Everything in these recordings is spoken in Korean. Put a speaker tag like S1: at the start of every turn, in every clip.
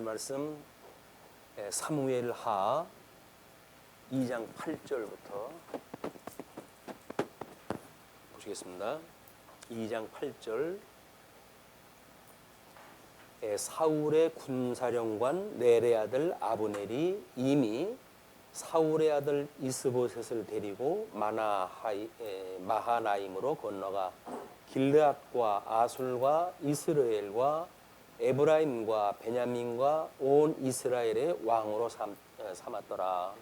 S1: 말씀 사무엘하 2장 8절부터 보시겠습니다. 2장 8절 사울의 군사령관 넬의 아들 아브넬이 이미 사울의 아들 이스보셋을 데리고 마하나임으로 건너가 길르앗과 아술과 이스라엘과 에브라임과 베냐민과 온 이스라엘의 왕으로 삼았더라.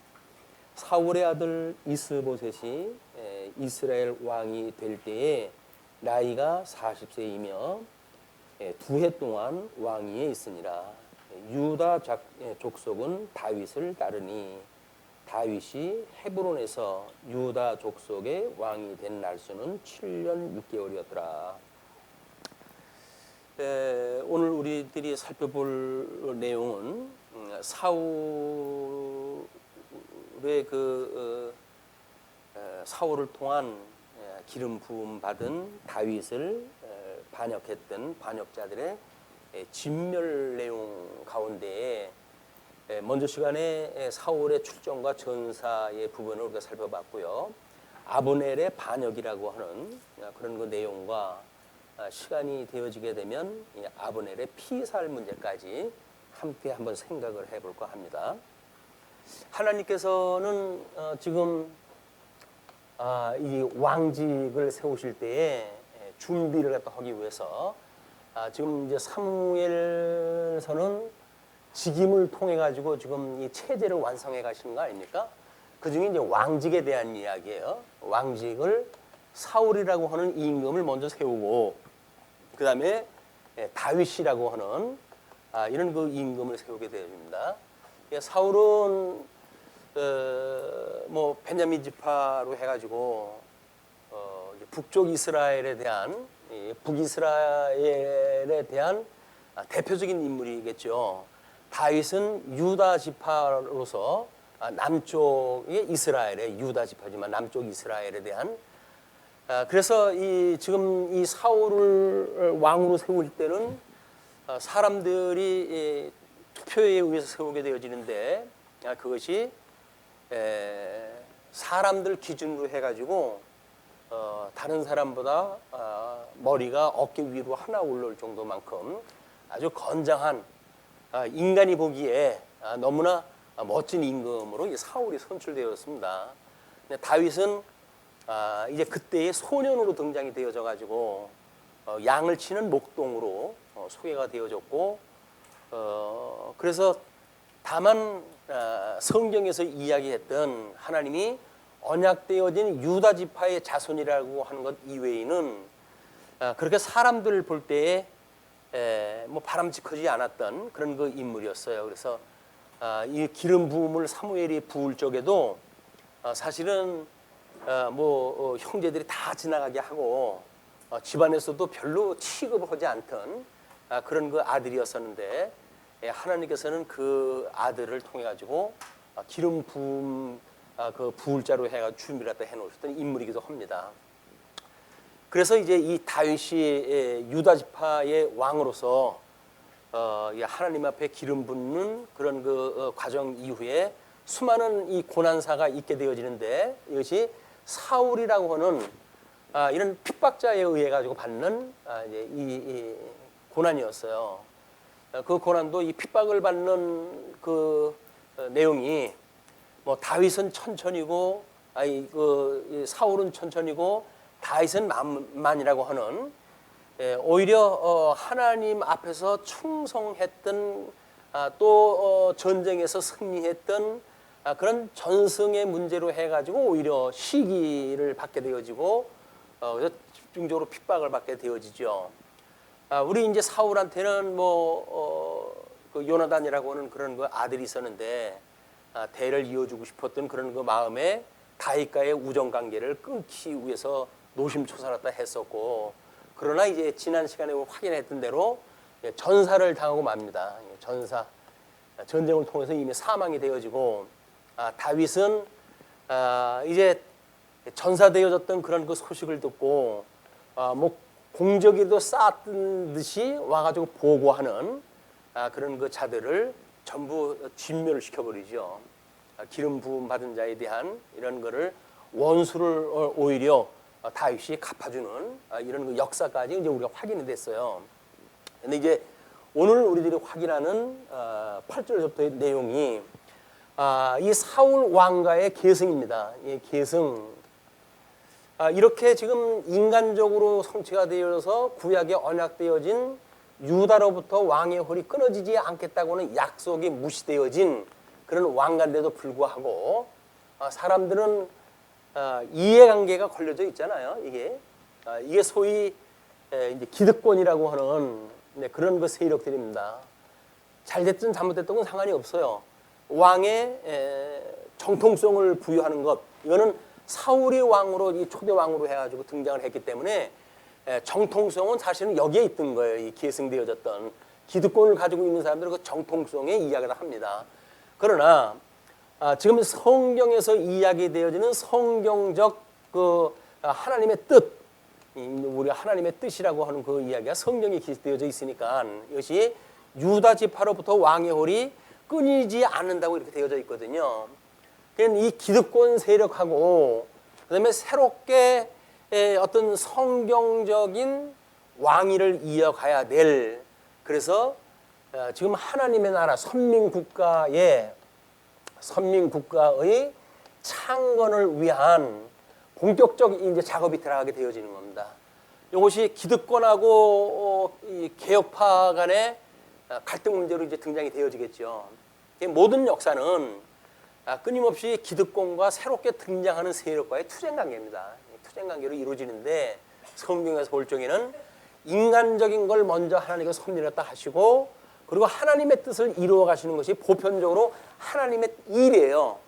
S1: 사울의 아들 이스보셋이 이스라엘 왕이 될 때에 나이가 40세이며 2해 동안 왕위에 있으니라. 유다 족속은 다윗을 따르니 다윗이 헤브론에서 유다 족속의 왕이 된 날수는 7년 6개월이었더라. 오늘 우리들이 살펴볼 내용은 사울의 사울을 통한 기름 부음 받은 다윗을 반역했던 반역자들의 진멸 내용 가운데에 먼저 시간에 사울의 출정과 전사의 부분을 우리가 살펴봤고요. 아브넬의 반역이라고 하는 그런 그 내용과 시간이 되어지게 되면 아브넬의 피살 문제까지 함께 한번 생각을 해볼까 합니다. 하나님께서는 지금 이 왕직을 세우실 때에 준비를 하기 위해서 지금 이제 사무엘서는 직임을 통해 가지고 지금 이 체제를 완성해 가시는 거 아닙니까? 그 중에 이제 왕직에 대한 이야기예요. 왕직을 사울이라고 하는 임금을 먼저 세우고 그 다음에 다윗이라고 하는 이런 그 임금을 세우게 되어집니다. 사울은 뭐 베냐민 지파로 해가지고 북쪽 이스라엘에 대한 북이스라엘에 대한 대표적인 인물이겠죠. 다윗은 유다 지파로서 남쪽의 이스라엘의 유다 지파지만 남쪽 이스라엘에 대한 그래서 지금 이 사울을 왕으로 세울 때는 사람들이 투표에 의해서 세우게 되어지는데 그것이 사람들 기준으로 해가지고 다른 사람보다 머리가 어깨 위로 하나 올라올 정도만큼 아주 건장한 인간이 보기에 너무나 멋진 임금으로 이 사울이 선출되었습니다. 다윗은 이제 그때의 소년으로 등장이 되어져 가지고 양을 치는 목동으로 소개가 되어졌고 그래서 다만 성경에서 이야기했던 하나님이 언약되어진 유다 지파의 자손이라고 하는 것 이외에는 그렇게 사람들을 볼 때에 뭐 바람직하지 않았던 그런 그 인물이었어요. 그래서 이 기름 부음을 사무엘이 부을 적에도 사실은 형제들이 다 지나가게 하고 집안에서도 별로 취급을 하지 않던 그런 그 아들이었었는데 하나님께서는 그 아들을 통해 가지고 기름 부음 그 부을 자로 해가 준비를 갖다 해놓으셨던 인물이기도 합니다. 그래서 이제 이 다윗이 유다 지파의 왕으로서 하나님 앞에 기름 붓는 그런 그 과정 이후에 수많은 이 고난사가 있게 되어지는데 이것이 사울이라고 하는 이런 핍박자에 의해 가지고 받는 이제 이 고난이었어요. 그 고난도 이 핍박을 받는 그 내용이 뭐 다윗은 천천히고 사울은 천천히고 다윗은 만이라고 하는 오히려 하나님 앞에서 충성했던 또 전쟁에서 승리했던 그런 전승의 문제로 해가지고 오히려 시기를 받게 되어지고 그래서 집중적으로 핍박을 받게 되어지죠. 우리 이제 사울한테는 그 요나단이라고 하는 그런 그 아들이 있었는데 대를 이어주고 싶었던 그런 그 마음에 다윗과의 우정 관계를 끊기 위해서 노심초사했다 했었고 그러나 이제 지난 시간에 확인했던 대로 전사를 당하고 맙니다. 전쟁을 통해서 이미 사망이 되어지고 다윗은 이제 전사되어졌던 그런 그 소식을 듣고 뭐 공적이도 쌓았던 듯이 와가지고 보고하는 그런 그 자들을 전부 진멸을 시켜버리죠. 기름 부음 받은 자에 대한 이런 거를 원수를 오히려 다윗이 갚아주는 이런 그 역사까지 이제 우리가 확인이 됐어요. 근데 이제 오늘 우리들이 확인하는 8절부터의 내용이 이 사울 왕가의 계승입니다. 이 계승. 이렇게 지금 인간적으로 성취가 되어서 구약에 언약되어진 유다로부터 왕의 홀이 끊어지지 않겠다고는 약속이 무시되어진 그런 왕가인데도 불구하고 사람들은 이해관계가 걸려져 있잖아요. 이게 소위 이제 기득권이라고 하는 그런 그 세력들입니다. 잘됐든 잘못됐든 건 상관이 없어요. 왕의 정통성을 부여하는 것, 이거는 사울이 왕으로 이 초대 왕으로 해가지고 등장을 했기 때문에 정통성은 사실은 여기에 있던 거예요. 이 계승되어졌던 기득권을 가지고 있는 사람들은 그 정통성의 이야기를 합니다. 그러나 지금 성경에서 이야기되어지는 성경적 그 하나님의 뜻, 우리가 하나님의 뜻이라고 하는 그 이야기가 성경에 기록되어져 있으니까 이것이 유다 지파로부터 왕의 홀이 끊이지 않는다고 이렇게 되어져 있거든요. 그러니까 이 기득권 세력하고 그다음에 새롭게 어떤 성경적인 왕위를 이어가야 될, 그래서 지금 하나님의 나라 선민국가의 창건을 위한 본격적 이제 작업이 들어가게 되어지는 겁니다. 이것이 기득권하고 이 개혁파 간의 갈등 문제로 이제 등장이 되어지겠죠. 모든 역사는 끊임없이 기득권과 새롭게 등장하는 세력과의 투쟁 관계입니다. 투쟁 관계로 이루어지는데 성경에서 볼 적에는 인간적인 걸 먼저 하나님께서 섭리했다 하시고 그리고 하나님의 뜻을 이루어 가시는 것이 보편적으로 하나님의 일이에요.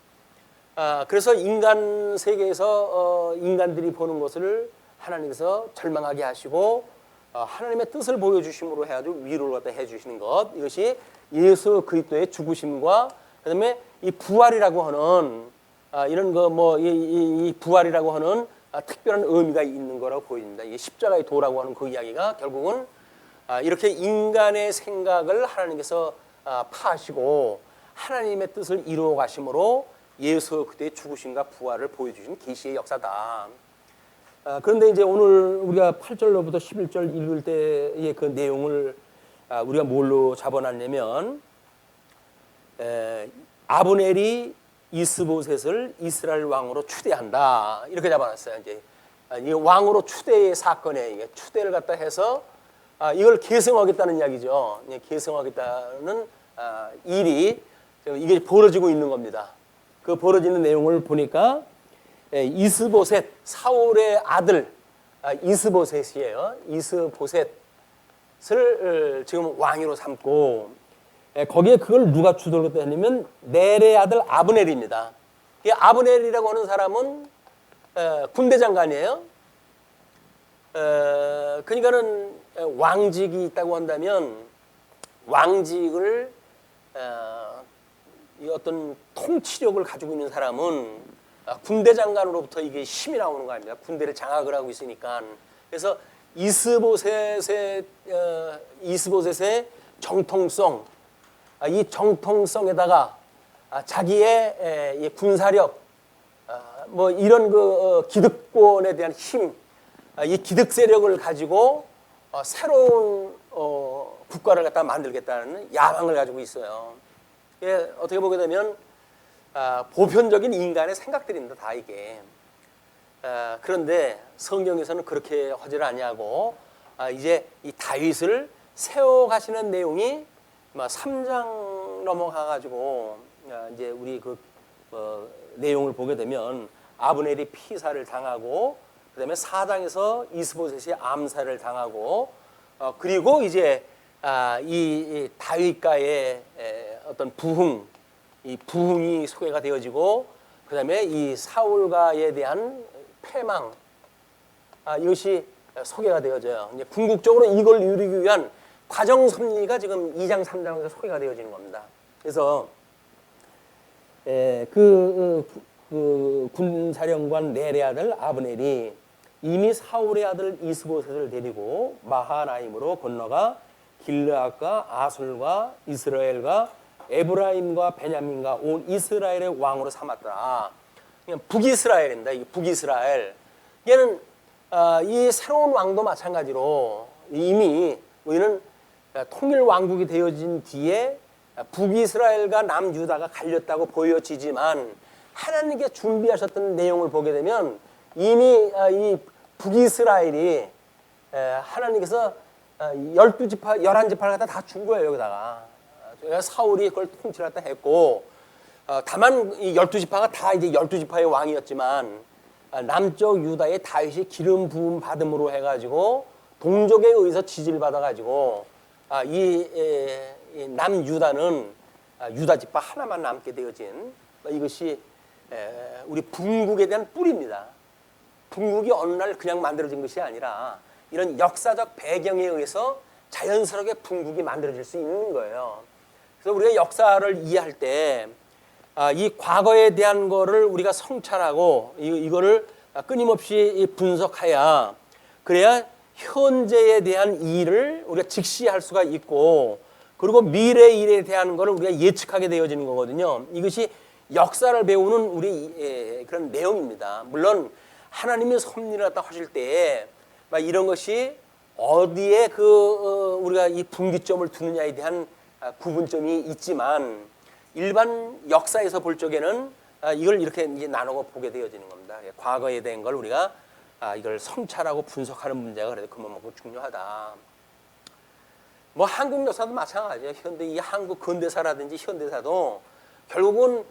S1: 그래서 인간 세계에서 인간들이 보는 것을 하나님께서 절망하게 하시고 하나님의 뜻을 보여주심으로 해가지고 위로를 갖다 해주시는 것, 이것이 예수 그리스도의 죽으심과 그다음에 이 부활이라고 하는 이런 거 이 부활이라고 하는 특별한 의미가 있는 거라고 보입니다. 이 십자가의 도라고 하는 그 이야기가 결국은 이렇게 인간의 생각을 하나님께서 파하시고 하나님의 뜻을 이루어 가심으로 예수 그리스도의 죽으심과 부활을 보여주신 계시의 역사다. 그런데 이제 오늘 우리가 8절로부터 11절 읽을 때의 그 내용을 우리가 뭘로 잡아놨냐면 아브넬이 이스보셋을 이스라엘 왕으로 추대한다, 이렇게 잡아놨어요. 이제 이 왕으로 추대의 사건에 이게 추대를 갖다 해서 이걸 계승하겠다는 이야기죠. 계승하겠다는 일이 이게 벌어지고 있는 겁니다. 그 벌어지는 내용을 보니까 이스보셋, 사울의 아들 이스보셋이에요. 이스보셋을 지금 왕위로 삼고 거기에 그걸 누가 주도했다 하냐면 넬의 아들 아브넬입니다. 이 아브넬이라고 하는 사람은 군대 장관이에요. 그러니까는 왕직이 있다고 한다면 왕직을 이 어떤 통치력을 가지고 있는 사람은 군대 장관으로부터 이게 힘이 나오는 거 아닙니까? 군대를 장악을 하고 있으니까. 그래서 이스보셋의 정통성, 이 정통성에다가 자기의 이 군사력, 뭐 이런 그 기득권에 대한 힘, 이 기득 세력을 가지고 새로운 국가를 갖다 만들겠다는 야망을 가지고 있어요. 예, 어떻게 보게 되면 보편적인 인간의 생각들입니다, 다 이게. 그런데 성경에서는 그렇게 하지를 아니하고 이제 이 다윗을 세워가시는 내용이 3장 넘어가가지고 이제 우리 그 내용을 보게 되면 아브넬이 피살을 당하고 그다음에 4장에서 이스보셋이 암살을 당하고 그리고 이제 이 다윗과의 어떤 이 부흥이 소개가 되어지고 그다음에 이 사울과에 대한 패망, 이것이 소개가 되어져요. 이제 궁극적으로 이걸 이루기 위한 과정 섭리가 지금 2장 3장에서 소개가 되어지는 겁니다. 그래서 그 군사령관 넬의 아들 아브넬이 이미 사울의 아들 이스보셋을 데리고 마하나임으로 건너가 길르앗과 아솔과 이스라엘과 에브라임과 베냐민과 온 이스라엘의 왕으로 삼았더라. 그냥 북이스라엘입니다. 이 북이스라엘. 얘는 이 새로운 왕도 마찬가지로 이미 우리는 통일 왕국이 되어진 뒤에 북이스라엘과 남유다가 갈렸다고 보여지지만 하나님께 준비하셨던 내용을 보게 되면 이미 이 북이스라엘이 하나님께서 12지파, 11지파를 갖다 다 준 거예요, 여기다가. 사울이 그걸 통치를 했다 했고, 다만 이 12지파가 다 이제 12지파의 왕이었지만, 남쪽 유다의 다윗이 기름 부음 받음으로 해가지고, 동족에 의해서 지지를 받아가지고, 이 남유다는 유다지파 하나만 남게 되어진, 이것이 우리 분국에 대한 뿌리입니다. 분국이 어느 날 그냥 만들어진 것이 아니라 이런 역사적 배경에 의해서 자연스럽게 분국이 만들어질 수 있는 거예요. 그래서 우리가 역사를 이해할 때 이 과거에 대한 거를 우리가 성찰하고 이거를 끊임없이 분석해야 그래야 현재에 대한 일을 우리가 직시할 수가 있고 그리고 미래 일에 대한 거를 우리가 예측하게 되어지는 거거든요. 이것이 역사를 배우는 우리 그런 내용입니다. 물론 하나님이 섭리를 갖다 하실 때에 이런 것이 어디에 우리가 이 분기점을 두느냐에 대한 구분점이 있지만 일반 역사에서 볼 적에는 이걸 이렇게 이제 나누고 보게 되어지는 겁니다. 과거에 대한 걸 우리가 이걸 성찰하고 분석하는 문제가 그래도 그만큼 중요하다. 뭐 한국 역사도 마찬가지예요. 현대 이 한국 근대사라든지 현대사도 결국은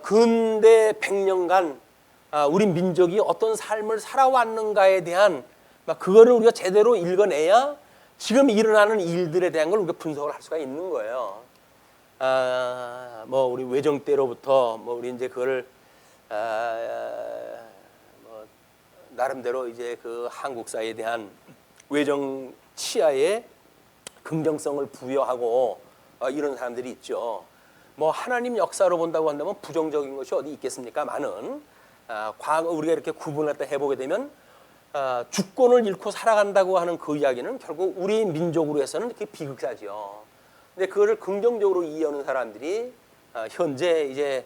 S1: 근대 100년간 우리 민족이 어떤 삶을 살아왔는가에 대한 그거를 우리가 제대로 읽어내야 지금 일어나는 일들에 대한 걸 우리가 분석을 할 수가 있는 거예요. 뭐 우리 외정 때로부터 뭐 우리 이제 그걸 뭐 나름대로 이제 그 한국사에 대한 외정 치하에 긍정성을 부여하고 이런 사람들이 있죠. 뭐 하나님 역사로 본다고 한다면 부정적인 것이 어디 있겠습니까? 많은 과거 우리가 이렇게 구분을 해보게 되면 주권을 잃고 살아간다고 하는 그 이야기는 결국 우리 민족으로 해서는 이렇게 비극사죠. 근데 그거를 긍정적으로 이해하는 사람들이 현재 이제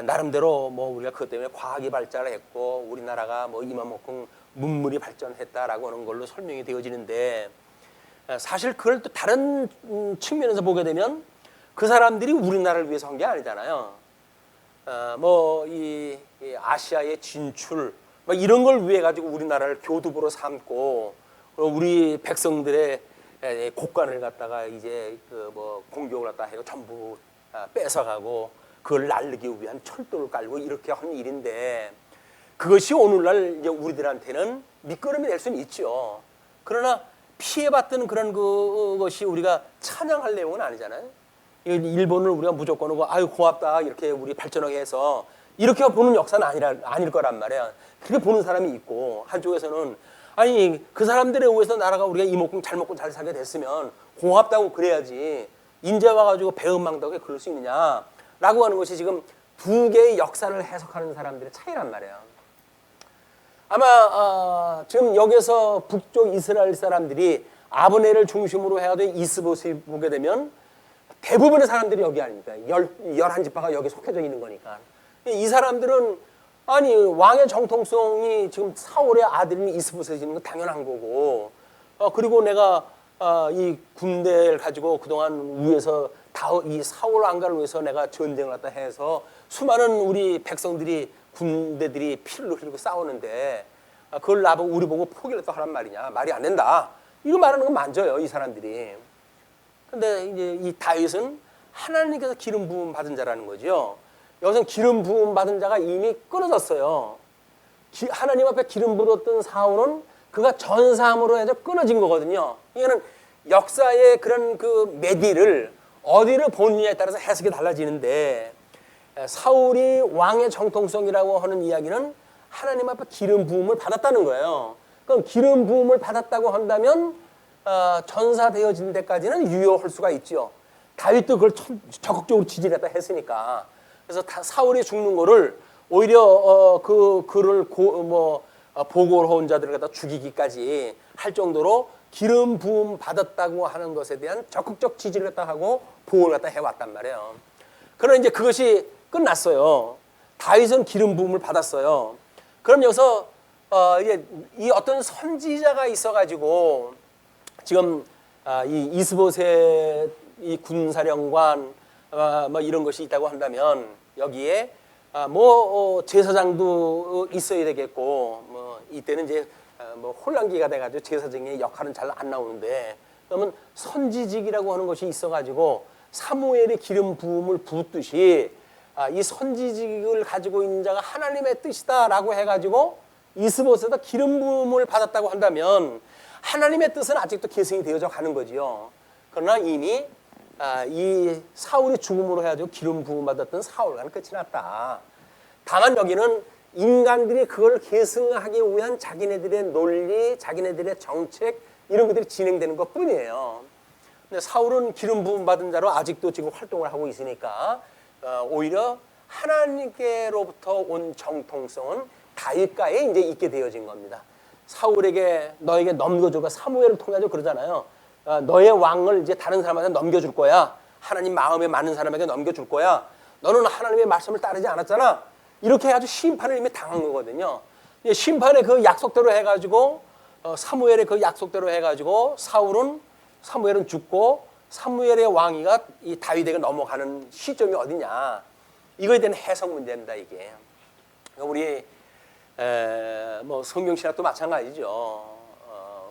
S1: 나름대로 뭐 우리가 그것 때문에 과학이 발달을 했고 우리나라가 뭐 이만큼 문물이 발전했다라고 하는 걸로 설명이 되어지는데 사실 그걸 또 다른 측면에서 보게 되면 그 사람들이 우리나라를 위해서 한 게 아니잖아요. 뭐 이 아시아의 진출 뭐 이런 걸 위해 가지고 우리나라를 교두보로 삼고 우리 백성들의 곡간을 갖다가 이제 그 뭐 공격을 갖다 해고 전부 뺏어가고 그걸 날리기 위한 철도를 깔고 이렇게 한 일인데 그것이 오늘날 이제 우리들한테는 밑거름이 될 수는 있죠. 그러나 피해봤던 그런 그것이 우리가 찬양할 내용은 아니잖아요. 일본을 우리가 무조건 오고 아유 고맙다 이렇게 우리 발전하게 해서 이렇게 보는 역사는 아닐 거란 말이야. 그렇게 보는 사람이 있고 한쪽에서는 아니 그 사람들에 의해서 나라가 우리가 이먹고 잘 먹고 잘 살게 됐으면 고맙다고 그래야지 인제 와가지고 배은망덕에 그럴 수 있느냐라고 하는 것이 지금 두 개의 역사를 해석하는 사람들의 차이란 말이에요. 아마 지금 여기서 북쪽 이스라엘 사람들이 아브넬을 중심으로 해야 될 이스보시 보게 되면 대부분의 사람들이 여기 아닙니까? 11지파가 여기 속해져 있는 거니까. 이 사람들은 아니 왕의 정통성이 지금 사울의 아들인 이스보셋인 건 당연한 거고 그리고 내가 이 군대를 가지고 그동안 위에서 이 사울 왕가를 위해서 내가 전쟁을 갖다 해서 수많은 우리 백성들이 군대들이 피를 흘리고 싸우는데 그걸 나보고 우리 보고 포기를 또 하란 말이냐 말이 안 된다 이거 말하는 건 만져요 이 사람들이. 근데 이제 이 다윗은 하나님께서 기름 부음 받은 자라는 거죠. 여기서 기름 부음 받은 자가 이미 끊어졌어요. 하나님 앞에 기름 부었던 사울은 그가 전사함으로 해서 끊어진 거거든요. 이거는 역사의 그런 그 매디를 어디를 보느냐에 따라서 해석이 달라지는데 사울이 왕의 정통성이라고 하는 이야기는 하나님 앞에 기름 부음을 받았다는 거예요. 그럼 기름 부음을 받았다고 한다면 전사되어진 데까지는 유효할 수가 있죠. 다윗도 그걸 적극적으로 지지했다 했으니까. 그래서 사울이 죽는 거를 오히려 그를 보고를 한 자들을 갖다 죽이기까지 할 정도로 기름 부음 받았다고 하는 것에 대한 적극적 지지를 갖다 하고 보호를 갖다 해왔단 말이에요. 그러나 이제 그것이 끝났어요. 다윗은 기름 부음을 받았어요. 그럼 여기서 이제 이 어떤 선지자가 있어가지고 지금 이 이스보셋 이 군사령관 뭐 이런 것이 있다고 한다면 여기에 제사장도 있어야 되겠고 뭐 이때는 이제 뭐 혼란기가 돼가지고 제사장의 역할은 잘 안 나오는데 그러면 선지직이라고 하는 것이 있어가지고 사무엘의 기름 부음을 붓듯이 이 선지직을 가지고 있는 자가 하나님의 뜻이다라고 해가지고 이스보셋에다 기름 부음을 받았다고 한다면 하나님의 뜻은 아직도 계승이 되어져 가는 거지요. 그러나 이미 이 사울의 죽음으로 해가지고 기름 부음 받았던 사울과는 끝이 났다. 다만 여기는 인간들이 그걸 계승하기 위한 자기네들의 논리, 자기네들의 정책 이런 것들이 진행되는 것뿐이에요. 근데 사울은 기름 부음 받은 자로 아직도 지금 활동을 하고 있으니까 오히려 하나님께로부터 온 정통성은 다윗가에 이제 있게 되어진 겁니다. 사울에게 너에게 넘겨줘가 사무엘을 통해서 그러잖아요. 너의 왕을 이제 다른 사람한테 넘겨줄 거야. 하나님 마음에 맞는 사람에게 넘겨줄 거야. 너는 하나님의 말씀을 따르지 않았잖아. 이렇게 해가지고 심판을 이미 당한 거거든요. 심판의 그 약속대로 해가지고 사무엘의 그 약속대로 해가지고 사무엘은 죽고 사무엘의 왕위가 이 다윗에게 넘어가는 시점이 어디냐. 이거에 대한 해석 문제입니다. 이게 우리 뭐 성경신학도 마찬가지죠.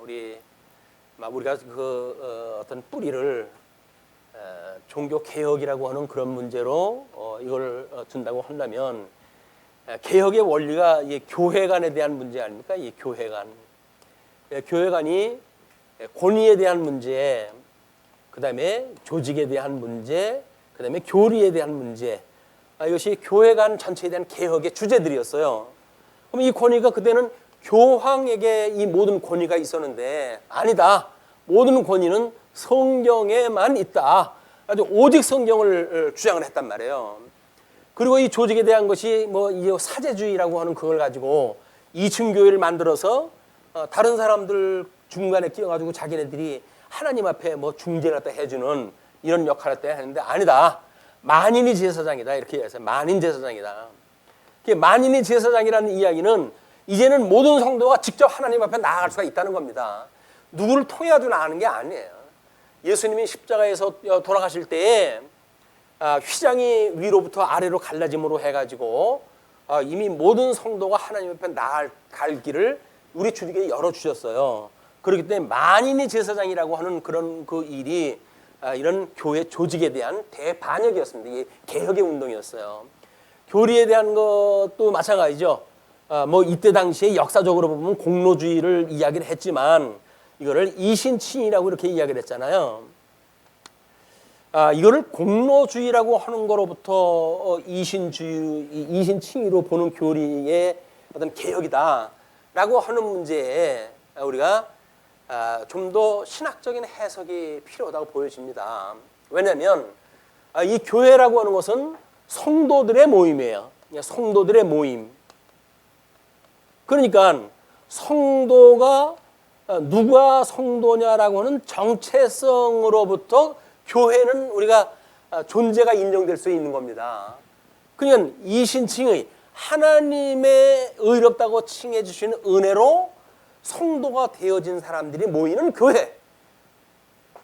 S1: 우리가 어떤 뿌리를 종교 개혁이라고 하는 그런 문제로 이걸 둔다고 한다면 개혁의 원리가 이 교회관에 대한 문제 아닙니까? 이 교회관이 권위에 대한 문제, 그다음에 조직에 대한 문제, 그다음에 교리에 대한 문제, 이것이 교회관 전체에 대한 개혁의 주제들이었어요. 그럼 이 권위가 그때는 교황에게 이 모든 권위가 있었는데 아니다. 모든 권위는 성경에만 있다. 아주 오직 성경을 주장을 했단 말이에요. 그리고 이 조직에 대한 것이 이 사제주의라고 하는 그걸 가지고 2층 교회를 만들어서 다른 사람들 중간에 끼어가지고 자기네들이 하나님 앞에 중재를 갖다 해주는 이런 역할을 했다 했는데 아니다. 만인이 제사장이다 이렇게 얘기했어요. 만인 제사장이다. 만인이 제사장이라는 이야기는 이제는 모든 성도가 직접 하나님 앞에 나아갈 수가 있다는 겁니다. 누구를 통해가지고 나가는 게 아니에요. 예수님이 십자가에서 돌아가실 때에 휘장이 위로부터 아래로 갈라짐으로 해가지고 이미 모든 성도가 하나님 앞에 나아갈 길을 우리 주님께 열어주셨어요. 그렇기 때문에 만인이 제사장이라고 하는 그런 그 일이 이런 교회 조직에 대한 대반역이었습니다. 이게 개혁의 운동이었어요. 교리에 대한 것도 마찬가지죠. 이때 당시에 역사적으로 보면 공로주의를 이야기를 했지만 이거를 이신칭이라고 이렇게 이야기를 했잖아요. 이거를 공로주의라고 하는 거로부터 이신칭의로 보는 교리의 어떤 개혁이다라고 하는 문제에 우리가 좀 더 신학적인 해석이 필요하다고 보여집니다. 왜냐하면 이 교회라고 하는 것은 성도들의 모임이에요. 성도들의 모임. 그러니까 성도가 누가 성도냐라고 하는 정체성으로부터 교회는 우리가 존재가 인정될 수 있는 겁니다. 그러니까 이신칭의 하나님의 의롭다고 칭해 주시는 은혜로 성도가 되어진 사람들이 모이는 교회.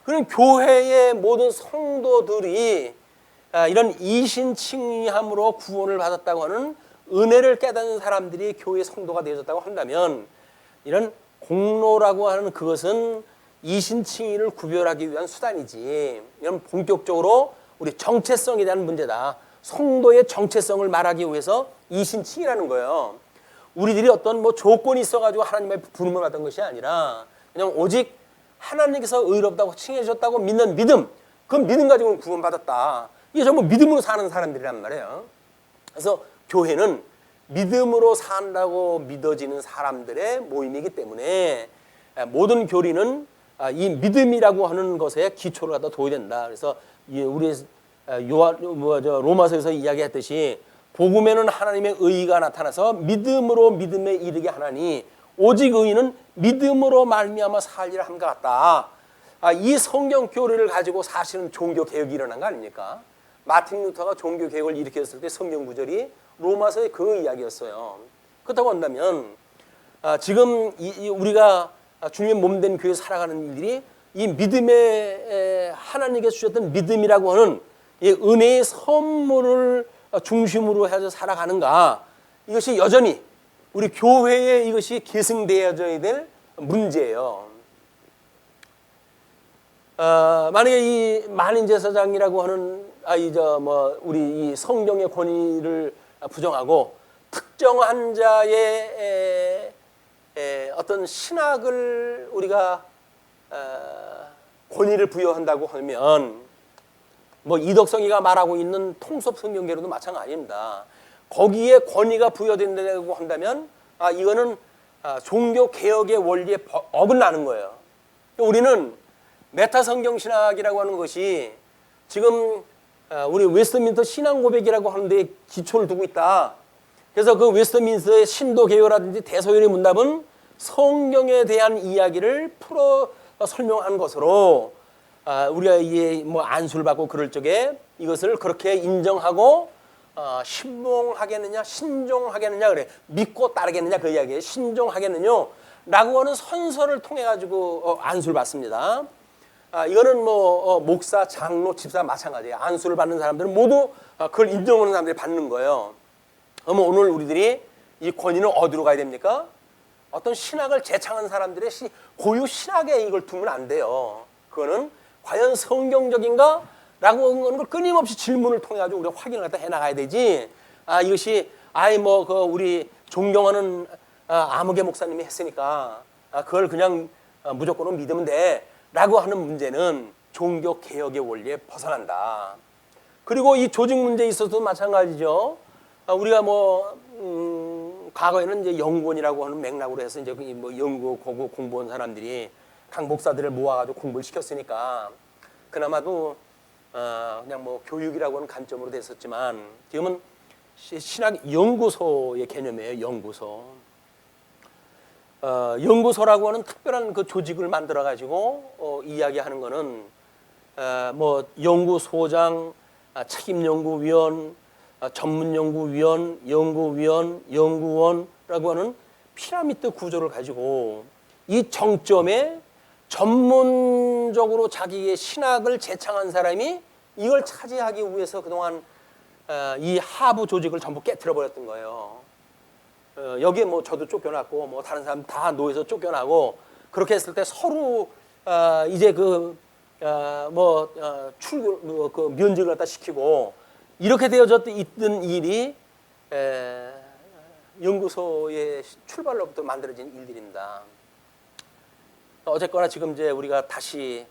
S1: 그런 교회의 모든 성도들이 이런 이신칭의함으로 구원을 받았다고 하는 은혜를 깨닫는 사람들이 교회의 성도가 되어졌다고 한다면 이런 공로라고 하는 그것은 이신칭의를 구별하기 위한 수단이지 이런 본격적으로 우리 정체성에 대한 문제다. 성도의 정체성을 말하기 위해서 이신칭이라는 거예요. 우리들이 어떤 조건이 있어가지고 하나님의 부름을 받은 것이 아니라 그냥 오직 하나님께서 의롭다고 칭해 주셨다고 믿는 믿음, 그 믿음 가지고는 구원받았다. 이게 전부 믿음으로 사는 사람들이란 말이에요. 그래서 교회는 믿음으로 산다고 믿어지는 사람들의 모임이기 때문에 모든 교리는 이 믿음이라고 하는 것에 기초를 갖다 둬야 된다. 그래서 우리 로마서에서 이야기했듯이 복음에는 하나님의 의가 나타나서 믿음으로 믿음에 이르게 하나니 오직 의인은 믿음으로 말미암아 살리라 함과 같다. 이 성경 교리를 가지고 사실은 종교 개혁이 일어난 거 아닙니까? 마틴 루터가 종교 개혁을 일으켰을 때 성경 구절이 로마서의 그 이야기였어요. 그렇다고 한다면 지금 우리가 주님의 몸된 교회 살아가는 일들이 이 믿음의 하나님께서 주셨던 믿음이라고 하는 이 은혜의 선물을 중심으로 해서 살아가는가, 이것이 여전히 우리 교회에 이것이 계승되어져야 될 문제예요. 만약에 이 만인제사장이라고 하는 우리 이 성경의 권위를 부정하고 특정한 자의 어떤 신학을 우리가 권위를 부여한다고 하면, 뭐 이덕성이가 말하고 있는 통섭 성경계로도 마찬가지입니다. 거기에 권위가 부여된다고 한다면 이거는 종교 개혁의 원리에 어긋나는 거예요. 우리는 메타 성경 신학이라고 하는 것이 지금 우리 웨스트민스터 신앙 고백이라고 하는 데 기초를 두고 있다. 그래서 그 웨스트민스터의 신도 개요라든지 대소연의 문답은 성경에 대한 이야기를 풀어 설명한 것으로 우리가 이게 뭐 안수를 받고 그럴 적에 이것을 그렇게 인정하고 신봉하겠느냐 신종하겠느냐, 그래 믿고 따르겠느냐 그 이야기예요. 신종하겠느냐 라고 하는 선서를 통해 가지고 안수를 받습니다. 이거는 뭐 목사, 장로, 집사 마찬가지예요. 안수를 받는 사람들은 모두 그걸 인정하는 사람들이 받는 거예요. 그러면 오늘 우리들이 이 권위는 어디로 가야 됩니까? 어떤 신학을 제창한 사람들의 고유 신학에 이걸 두면 안 돼요. 그거는 과연 성경적인가? 라고 하는 걸 끊임없이 질문을 통해 가지고 우리가 확인을 갖다 해 나가야 되지. 이것이 우리 존경하는 아무개 목사님이 했으니까 그걸 그냥 무조건 믿으면 돼. 라고 하는 문제는 종교 개혁의 원리에 벗어난다. 그리고 이 조직 문제에 있어서도 마찬가지죠. 우리가 과거에는 이제 연구원이라고 하는 맥락으로 해서 이제 뭐 연구 공부한 사람들이 각 목사들을 모아가지고 공부를 시켰으니까 그나마도 그냥 뭐 교육이라고 하는 관점으로 됐었지만, 지금은 신학 연구소의 개념이에요. 연구소라고 하는 특별한 그 조직을 만들어 가지고 이야기하는 거는 뭐 연구소장, 책임연구위원, 전문연구위원, 연구위원, 연구원라고 하는 피라미드 구조를 가지고 이 정점에 전문적으로 자기의 신학을 제창한 사람이 이걸 차지하기 위해서 그동안 이 하부 조직을 전부 깨트려 버렸던 거예요. 여기에 뭐 저도 쫓겨났고 뭐 다른 사람 다 노에서 쫓겨나고, 그렇게 했을 때 서로 이제 면직을 갖다 시키고 이렇게 되어져 있던 일이 연구소의 출발로부터 만들어진 일들입니다. 어쨌거나 지금 이제 우리가 다시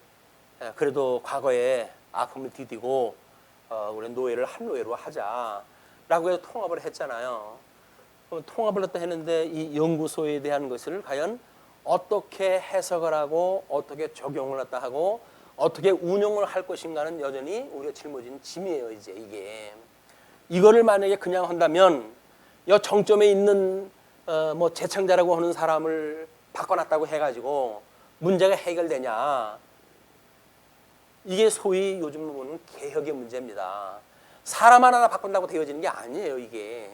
S1: 그래도 과거에 아픔을 디디고 우리 노예를 한 노예로 하자라고 해서 통합을 했잖아요. 통합을 했는데 이 연구소에 대한 것을 과연 어떻게 해석을 하고 어떻게 적용을 했다 하고 어떻게 운영을 할 것인가는 여전히 우리가 짊어진 짐이에요. 이제 이거를 만약에 그냥 한다면 이 정점에 있는 뭐 제창자라고 하는 사람을 바꿔놨다고 해가지고 문제가 해결되냐? 이게 소위 요즘 보는 개혁의 문제입니다. 사람 하나 바꾼다고 되어지는 게 아니에요. 이게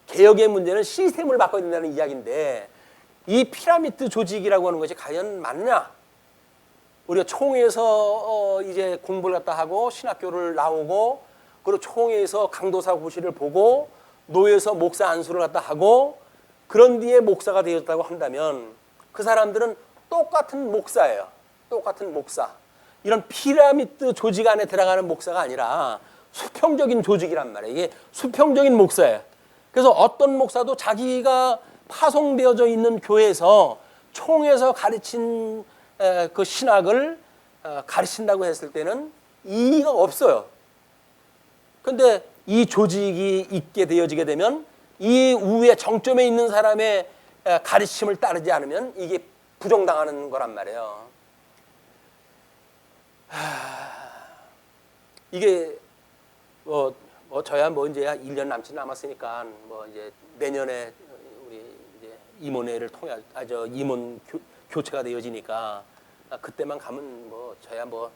S1: 개혁의 문제는 시스템을 바꿔야 된다는 이야기인데, 이 피라미드 조직이라고 하는 것이 과연 맞냐? 우리가 총회에서 이제 공부를 갖다 하고 신학교를 나오고, 그리고 총회에서 강도사 고시를 보고 노예에서 목사 안수를 갖다 하고 그런 뒤에 목사가 되었다고 한다면 그 사람들은 똑같은 목사예요. 똑같은 목사. 이런 피라미드 조직 안에 들어가는 목사가 아니라 수평적인 조직이란 말이에요. 이게 수평적인 목사예요. 그래서 어떤 목사도 자기가 파송되어져 있는 교회에서 총회에서 가르친 그 신학을 가르친다고 했을 때는 이의가 없어요. 그런데 이 조직이 있게 되어지게 되면 이 위에 정점에 있는 사람의 가르침을 따르지 않으면 이게 부정당하는 거란 말이에요. 이게 저야 뭐 이제 1년 남짓 남았으니까 뭐 이제 내년에 우리 이제 임원회를 통해 저 임원 교체가 되어지니까 그때만 가면 뭐 저야 뭐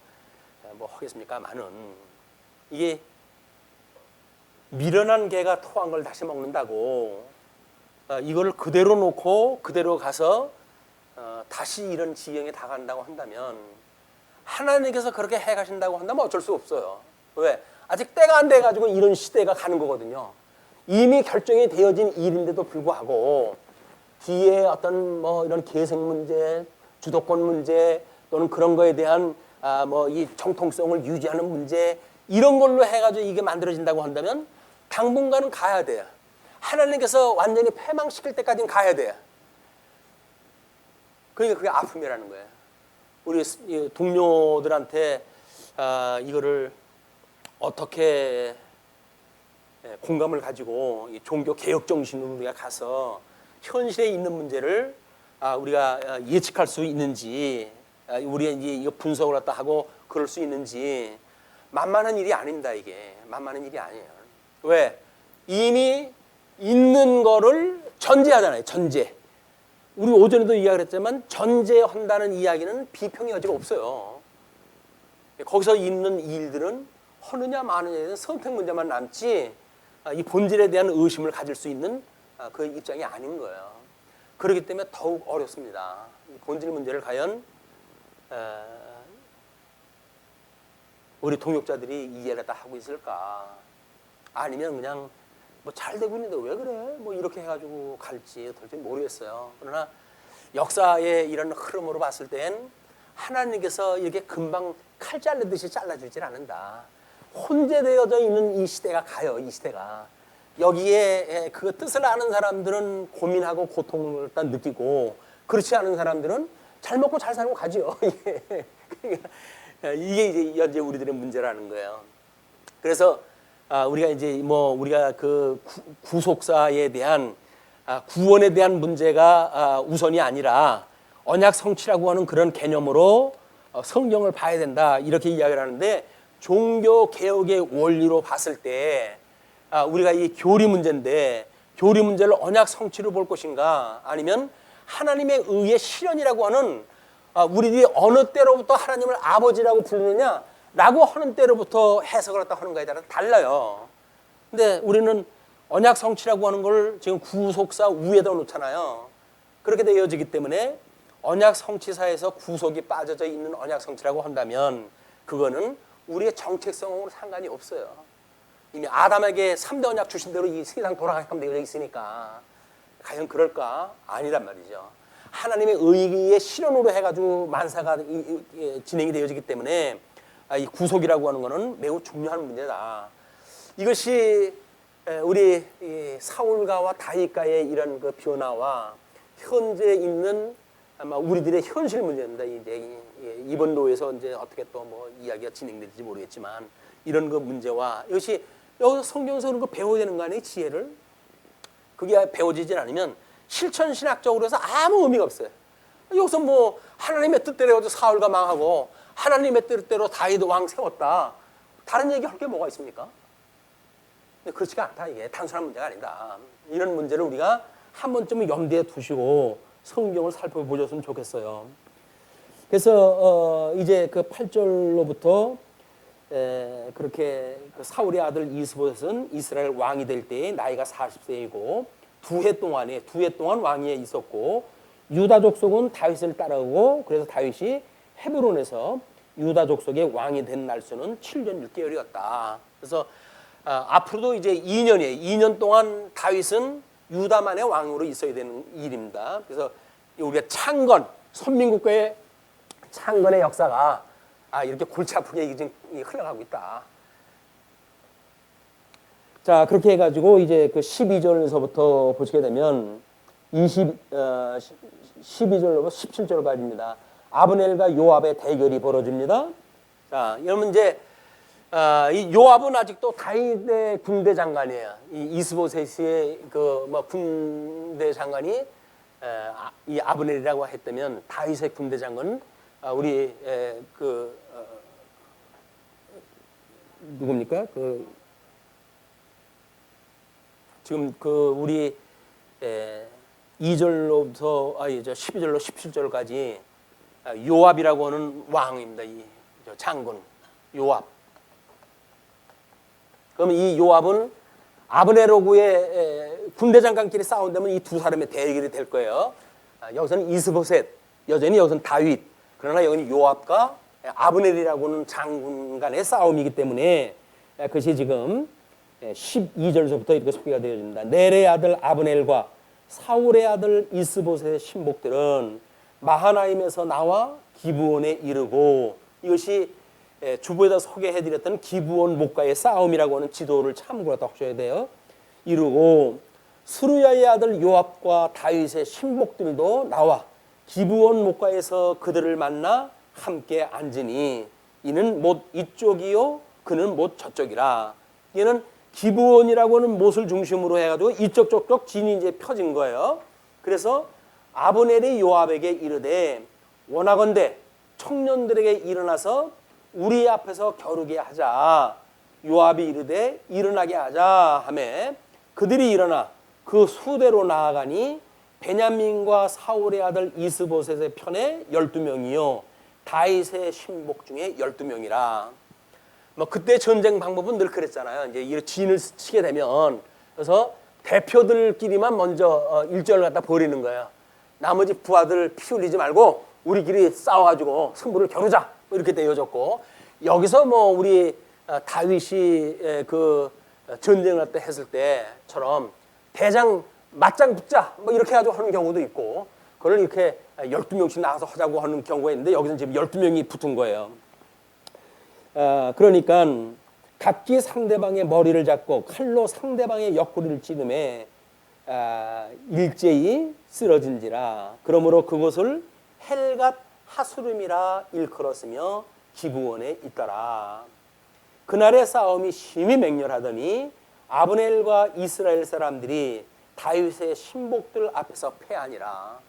S1: 하겠습니까만은 이게 미련한 개가 토한 걸 다시 먹는다고 이거를 그대로 놓고 그대로 가서 다시 이런 지경에 다간다고 한다면 하나님께서 그렇게 해 가신다고 한다면 어쩔 수 없어요. 왜? 아직 때가 안 돼가지고 이런 시대가 가는 거거든요. 이미 결정이 되어진 일인데도 불구하고 뒤에 어떤 뭐 이런 계생 문제, 주도권 문제 또는 그런 거에 대한 뭐 이 정통성을 유지하는 문제 이런 걸로 해가지고 이게 만들어진다고 한다면 당분간은 가야 돼요. 하나님께서 완전히 패망시킬 때까지는 가야 돼요. 그러니까 그게 아픔이라는 거예요. 우리 동료들한테 이거를 어떻게 공감을 가지고 종교 개혁 정신으로 우리가 가서 현실에 있는 문제를 우리가 예측할 수 있는지 우리가 이제 이거 분석을 갖다 하고 그럴 수 있는지 만만한 일이 아닙니다. 이게 만만한 일이 아니에요. 왜? 이미 있는 거를 전제하잖아요. 전제. 우리 오전에도 이야기를 했지만 전제한다는 이야기는 비평의 여지가 없어요. 거기서 있는 일들은 하느냐 마느냐에 선택 문제만 남지 이 본질에 대한 의심을 가질 수 있는 그 입장이 아닌 거예요. 그렇기 때문에 더욱 어렵습니다. 이 본질 문제를 과연 우리 동역자들이 이해를 다 하고 있을까? 아니면 그냥 뭐 잘 되고 있는데 왜 그래? 뭐 이렇게 해가지고 갈지 어떨지 모르겠어요. 그러나 역사의 이런 흐름으로 봤을 땐 하나님께서 이렇게 금방 칼 자르듯이 잘라주질 않는다. 혼재되어져 있는 이 시대가 가요. 이 시대가. 여기에 그 뜻을 아는 사람들은 고민하고 고통을 일단 느끼고 그렇지 않은 사람들은 잘 먹고 잘 살고 가죠. 이게 이제 현재 우리들의 문제라는 거예요. 그래서 우리가 이제 뭐 우리가 그 구속사에 대한 구원에 대한 문제가 우선이 아니라 언약 성취라고 하는 그런 개념으로 성경을 봐야 된다 이렇게 이야기를 하는데 종교 개혁의 원리로 봤을 때 우리가 이 교리 문제인데 교리 문제를 언약 성취로 볼 것인가 아니면 하나님의 의의 실현이라고 하는 우리들이 어느 때로부터 하나님을 아버지라고 부르느냐라고 하는 때로부터 해석을 갖다 하는 거에 따라 달라요. 근데 우리는 언약 성취라고 하는 걸 지금 구속사 위에다 놓잖아요. 그렇게 되어지기 때문에 언약 성취사에서 구속이 빠져져 있는 언약 성취라고 한다면 그거는 우리의 정책성으로 상관이 없어요. 이미 아담에게 3대 언약 주신 대로 이 세상 돌아가게끔 되어 있으니까 과연 그럴까? 아니란 말이죠. 하나님의 의의 실현으로 해가지고 만사가 진행이 되어지기 때문에 이 구속이라고 하는 것은 매우 중요한 문제다. 이것이 우리 사울가와 다윗가의 이런 그 변화와 현재 있는 아마 우리들의 현실 문제입니다. 이제 이번 로에서 이제 어떻게 또 뭐 이야기가 진행될지 모르겠지만 이런 그 문제와 이것이 여기서 성경에서 그런 거 배워야 되는 거 아니에요? 지혜를 그게 배워지질 않으면 실천 신학적으로 해서 아무 의미가 없어요. 여기서 뭐 하나님의 뜻대로 사울가 망하고 하나님의 뜻대로 다윗 왕 세웠다. 다른 얘기 할 게 뭐가 있습니까? 근데 그렇지가 않다. 이게 단순한 문제가 아니다. 이런 문제를 우리가 한 번쯤은 염두에 두시고 성경을 살펴보셨으면 좋겠어요. 그래서 이제 그 8절로부터 그렇게 그 사울의 아들 이스보셋은 이스라엘 왕이 될 때에 나이가 40세이고 두 해 동안 왕위에 있었고 유다 족속은 다윗을 따르고 그래서 다윗이 헤브론에서 유다 족속의 왕이 된 날수는 7년 6개월이었다. 그래서 앞으로도 이제 2년 동안 다윗은 유다만의 왕으로 있어야 되는 일입니다. 그래서 우리가 창건, 선민국가의 창건의 역사가 이렇게 골치 아프게 지금 흘러가고 있다. 자, 그렇게 해가지고 이제 그 12절에서부터 보시게 되면 12절로 17절 말입니다. 아브넬과 요압의 대결이 벌어집니다. 자, 여러분 이제 이 요압은 아직도 다윗의 군대 장관이에요. 이 이스보셋의 그 뭐 군대 장관이 이 아브넬이라고 했다면 다윗의 군대 장관은 우리 누굽니까? 지금 우리 2절로부터 12절로 17절까지 요압이라고 하는 왕입니다. 이 장군 요압. 그러면 이 요압은 아브네로구의 군대 장관끼리 싸운다면 이 두 사람의 대결이 될 거예요. 여기서는 이스보셋, 여전히 여기서는 다윗. 그러나 여기는 요압과 아브넬이라고 하는 장군 간의 싸움이기 때문에 그것이 지금 12절서부터 이렇게 소개가 되어집니다. 넬의 아들 아브넬과 사울의 아들 이스보셋의 신복들은 마하나임에서 나와 기브온에 이르고, 이것이 주보에다 소개해드렸던 기브온 목가의 싸움이라고 하는 지도를 참고로 하셔야 돼요. 이르고 수르야의 아들 요압과 다윗의 신복들도 나와 기브온 목가에서 그들을 만나 함께 앉으니 이는 못 이쪽이요 그는 못 저쪽이라. 얘는 기브온이라고 하는 못을 중심으로 해가지고 이쪽 저쪽 진이 이제 펴진 거예요. 그래서 아브넬이 요압에게 이르되 원하건대 청년들에게 일어나서 우리 앞에서 겨루게 하자. 요압이 이르되 일어나게 하자 하매 그들이 일어나 그 수대로 나아가니 베냐민과 사울의 아들 이스보셋의 편에 12명이요 다윗의 신복 중에 12명이라. 뭐 그때 전쟁 방법은 늘 그랬잖아요. 이제 이 진을 치게 되면 그래서 대표들끼리만 먼저 일정을 갖다 벌이는 거예요. 나머지 부하들 피 흘리지 말고 우리끼리 싸워가지고 승부를 겨루자. 뭐 이렇게 되어졌고, 여기서 뭐 우리 다윗이 그 전쟁을 때 했을 때처럼 대장 맞짱 붙자 뭐 이렇게 해가지고 하는 경우도 있고, 그걸 이렇게 12명씩 나가서 하자고 하는 경우가 있는데 여기서는 지금 12명이 붙은 거예요. 그러니까 각기 상대방의 머리를 잡고 칼로 상대방의 옆구리를 찌르매 일제히 쓰러진지라. 그러므로 그곳을 헬갓 하수름이라 일컬었으며 기브온에 있더라. 그날의 싸움이 심히 맹렬하더니 아브넬과 이스라엘 사람들이 다윗의 신복들 앞에서 패하니라.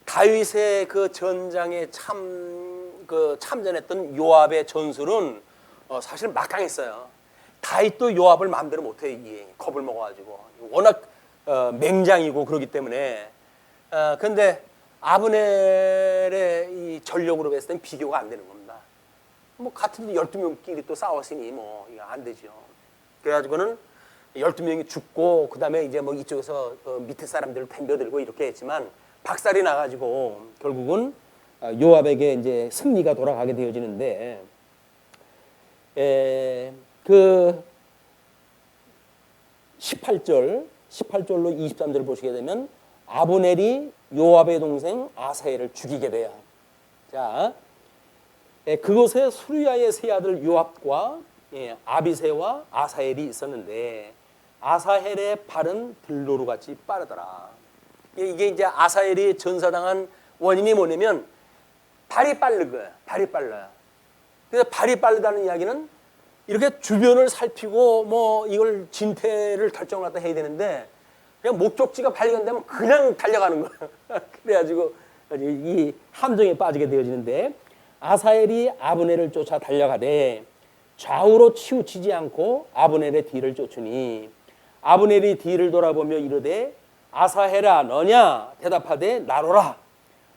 S1: 다윗의 그 전장에 참전했던 요압의 전술은 사실 막강했어요. 다윗도 요압을 마음대로 못해. 이게 겁을 먹어가지고 워낙 맹장이고 그러기 때문에. 그런데 아브넬의 이 전력으로 봤을 땐 비교가 안 되는 겁니다. 뭐 같은 12명끼리 또 싸웠으니 뭐 이거 안 되죠. 그래가지고는 12명이 죽고 그다음에 이제 뭐 이쪽에서 밑에 사람들을 덤벼들고 이렇게 했지만 박살이 나가지고 결국은 요압에게 이제 승리가 돌아가게 되어지는데, 그 18절로 23절을 보시게 되면 아브넬이 요압의 동생 아사헬을 죽이게 돼요. 자, 그곳에 수르야의 세 아들 요압과 아비새와 아사헬이 있었는데 아사헬의 발은 들노루같이 빠르더라. 이게 이제 아사헬이 전사당한 원인이 뭐냐면 발이 빠른 거예요. 발이 빨라요. 그래서 발이 빠르다는 이야기는 이렇게 주변을 살피고 뭐 이걸 진퇴를 결정을 갖다 해야 되는데 그냥 목적지가 발견되면 그냥 달려가는 거예요. 그래가지고 이 함정에 빠지게 되어지는데, 아사헬이 아브넬을 쫓아 달려가되 좌우로 치우치지 않고 아브넬의 뒤를 쫓으니 아브넬이 뒤를 돌아보며 이르되 아사헬아 너냐? 대답하되 나로라.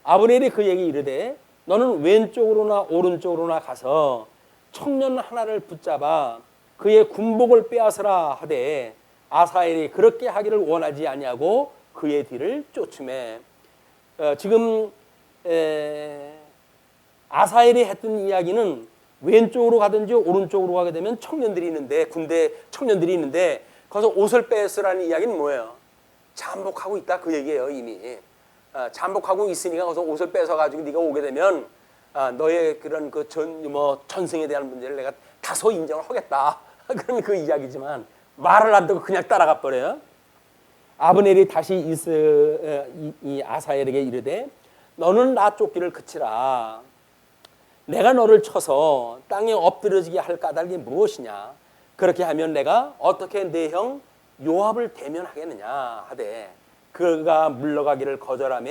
S1: 아브넬이 그에게 이르되 너는 왼쪽으로나 오른쪽으로나 가서 청년 하나를 붙잡아 그의 군복을 빼앗으라 하되 아사헬이 그렇게 하기를 원하지 아니하고 그의 뒤를 쫓으매. 지금 아사헬이 했던 이야기는 왼쪽으로 가든지 오른쪽으로 가게 되면 청년들이 있는데, 군대 청년들이 있는데 거기서 옷을 뺏으라는 이야기는 뭐예요? 잠복하고 있다 그 얘기예요. 이미 잠복하고 있으니까 거기서 옷을 뺏어 가지고 네가 오게 되면 너의 그런 그 전승에 대한 문제를 내가 다소 인정을 하겠다 그런 그 이야기지만 말을 안 듣고 그냥 따라가 버려요. 아브넬이 다시 이 아사헬에게 이르되 너는 나 쫓기를 그치라. 내가 너를 쳐서 땅에 엎드려지게 할 까닭이 무엇이냐? 그렇게 하면 내가 어떻게 내 형 요압을 대면하겠느냐 하되 그가 물러가기를 거절하며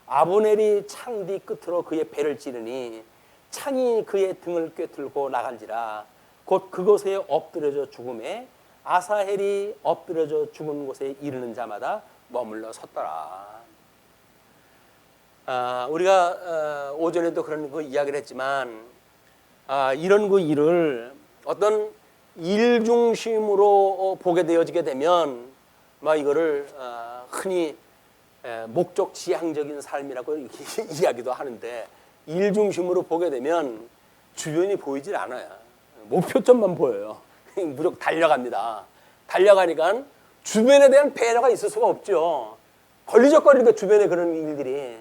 S1: 아브넬이 창 뒤 끝으로 그의 배를 찌르니 창이 그의 등을 꿰뚫고 나간지라. 곧 그곳에 엎드려져 죽음에 아사헬이 엎드려져 죽은 곳에 이르는 자마다 머물러 섰더라. 우리가 오전에도 그런 그 이야기를 했지만 이런 그 일을 어떤 일 중심으로 보게 되어지게 되면 이거를 흔히 목적 지향적인 삶이라고 이야기도 하는데, 일 중심으로 보게 되면 주변이 보이질 않아요. 목표점만 보여요. 무조건 달려갑니다. 달려가니까 주변에 대한 배려가 있을 수가 없죠. 걸리적거리니까 주변에 그런 일들이.